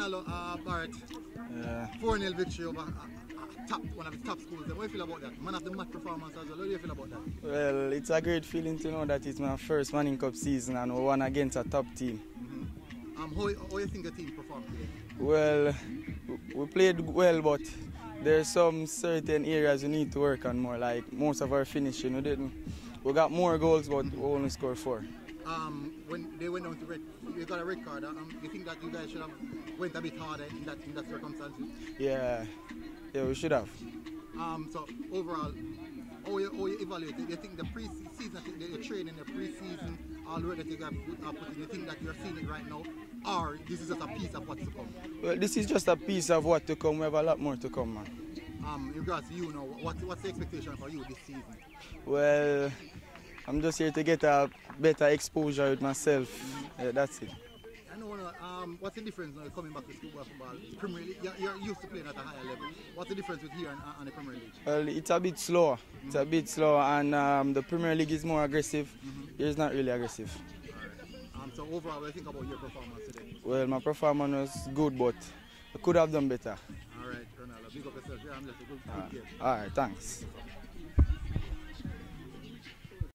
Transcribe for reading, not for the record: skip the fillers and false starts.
Renaldo Barrett, 4-0 victory over one of the top schools. What do you feel about that? Man of the match performance as well. What do you feel about that? Well, it's a great feeling to know that it's my first Manning Cup season and we won against a top team. How do you think the team performed today? Well, we played well, but there's some certain areas we need to work on more. Like most of our finishing, we got more goals, but we only scored 4. When they went down to red, you got a red card. You think that you guys should have went a bit harder in that circumstance? Yeah, we should have. So overall, how you evaluate it? You think the pre-season, the training, the pre-season, all the work that you have put in, you think that you're seeing it right now, or this is just a piece of what's to come? Well, this is just a piece of what to come. We have a lot more to come, man. In regards to you now, what's the expectation for you this season? Well, I'm just here to get a better exposure with myself. That's it. I know. What's the difference now coming back to schoolboy football? Premier League, you're used to playing at a higher level. What's the difference with here and the Premier League? Well, it's a bit slower. It's a bit slower, and the Premier League is more aggressive. Here it's not really aggressive. Alright. So overall, what do you think about your performance today? Well, my performance was good, but I could have done better. All right, Renaldo, big up yourself. I'm just a good game. All right, thanks.